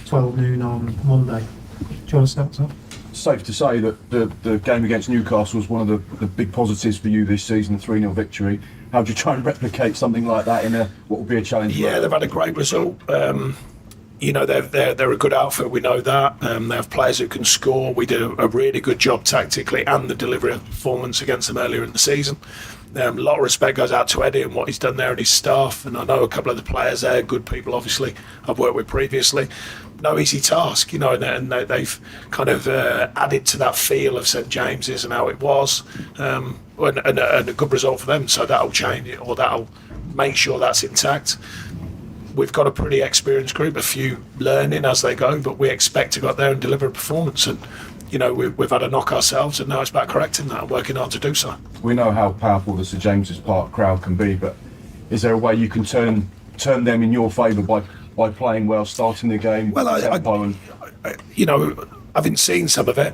12 noon on Monday. Do you want to start off? Safe to say that the game against Newcastle was one of the big positives for you this season, the 3-0 victory. How do you try and replicate something like that in what will be a challenge? Yeah, they've had a great result. You know, they're a good outfit, we know that. They have players who can score. We did a really good job tactically and the delivery of performance against them earlier in the season. A lot of respect goes out to Eddie and what he's done there and his staff, and I know a couple of the players there, good people obviously I've worked with previously. No easy task, you know, and they've kind of added to that feel of St James's and how it was, and a good result for them, so that'll change it, or that'll make sure that's intact. We've got a pretty experienced group, a few learning as they go, but we expect to go out there and deliver a performance, and you know, we've had a knock ourselves, and now it's about correcting that and working hard to do so. We know how powerful the St James's Park crowd can be, but is there a way you can turn them in your favour by playing well, starting the game? Well, you know, having seen some of it,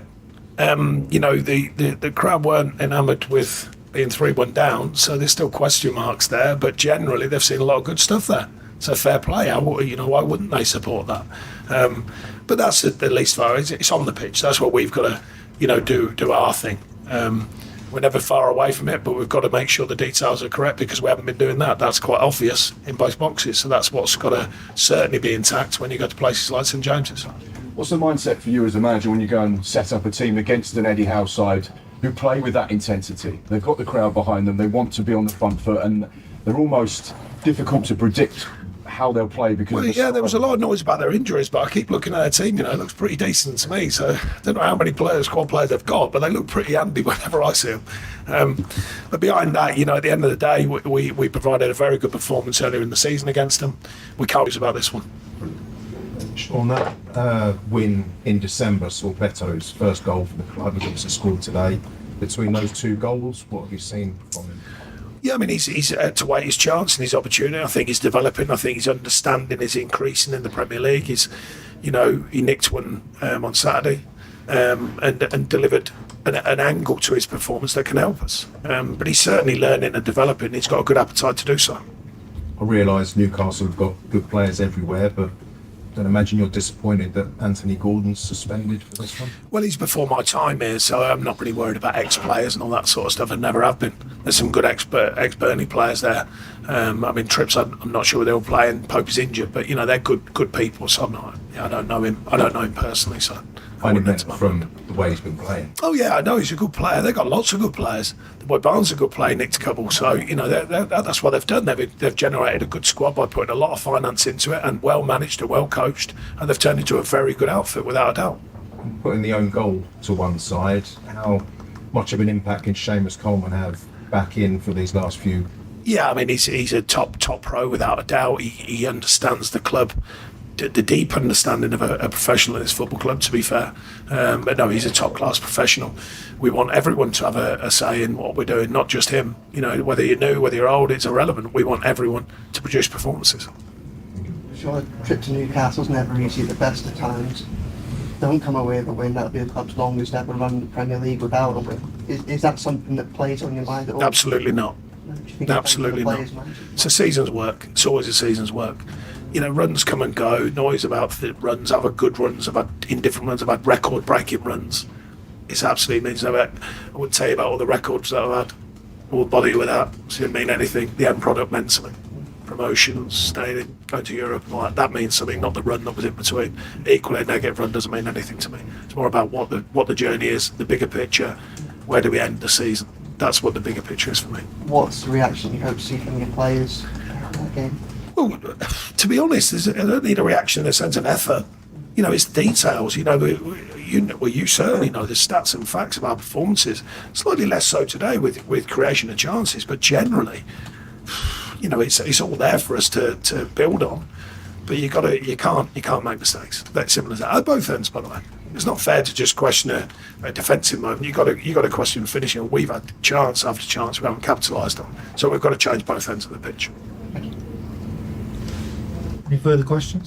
you know, the crowd weren't enamoured with being 3-1 down, so there's still question marks there, but generally they've seen a lot of good stuff there. So fair play. You know, why wouldn't they support that? But that's the least far. It's on the pitch. That's what we've got to, you know, do our thing. We're never far away from it, but we've got to make sure the details are correct because we haven't been doing that. That's quite obvious in both boxes. So that's what's got to certainly be intact when you go to places like St James's. What's the mindset for you as a manager when you go and set up a team against an Eddie Howe side who play with that intensity? They've got the crowd behind them. They want to be on the front foot, and they're almost difficult to predict how they'll play because there was a lot of noise about their injuries, but I keep looking at their team, you know, it looks pretty decent to me, so I don't know how many squad players they've got, but they look pretty handy whenever I see them. But behind that, you know, at the end of the day, we provided a very good performance earlier in the season against them. We can't lose about this one. On that win in December, saw Beto's first goal for the club, he also scored today. Between those two goals, what have you seen from him? Yeah, I mean, he's to wait his chance and his opportunity. I think he's developing. I think his understanding is increasing in the Premier League. You know, he nicked one on Saturday and delivered an angle to his performance that can help us. But he's certainly learning and developing. He's got a good appetite to do so. I realise Newcastle have got good players everywhere, but I don't imagine you're disappointed that Anthony Gordon's suspended for this one? Well, he's before my time here, so I'm not really worried about ex-players and all that sort of stuff. I never have been. There's some good ex-Burnley players there. I mean, Trips, I'm not sure they're all playing. Pope is injured, but you know they're good people. So I'm not. I don't know him. I don't know him personally, so. I only meant from the way he's been playing. Oh yeah, I know he's a good player. They've got lots of good players. The boy Barnes is a good player, nicked a couple. So you know that's what they've done. They've generated a good squad by putting a lot of finance into it and well managed and well coached, and they've turned into a very good outfit without a doubt. Putting the own goal to one side, how much of an impact can Seamus Coleman have back in for these last few? Yeah, I mean he's a top pro without a doubt. He understands the club. The deep understanding of a professional in this football club, to be fair. But no, he's a top-class professional. We want everyone to have a say in what we're doing, not just him. You know, whether you're new, whether you're old, it's irrelevant. We want everyone to produce performances. Sure, a trip to Newcastle's never easy at the best of times. Don't come away with a win, that'll be the club's longest ever run in the Premier League without a win. Is that something that plays on your mind at all? Absolutely not. Absolutely not. It's a season's work. It's always a season's work. You know, runs come and go. Noise about the runs. I've had good runs. I've had indifferent runs. I've had record-breaking runs. It's absolutely means I wouldn't tell you about all the records that I've had. I would bother you with that. It didn't mean anything. The end product meant something. Promotions, staying in, going to Europe, all that means something. Not the run that was in between. Equally, a negative run doesn't mean anything to me. It's more about what the journey is, the bigger picture. Where do we end the season? That's what the bigger picture is for me. What's the reaction you hope to see from your players in that game? Well, to be honest, I don't need a reaction in a sense of effort. You know, it's details. You know, you certainly know the stats and facts of our performances. Slightly less so today with creation of chances, but generally, you know, it's all there for us to build on. But you can't make mistakes. That's simple as that. At both ends, by the way. It's not fair to just question a defensive moment. You got to question finishing. We've had chance after chance we haven't capitalised on. So we've got to change both ends of the pitch. Any further questions?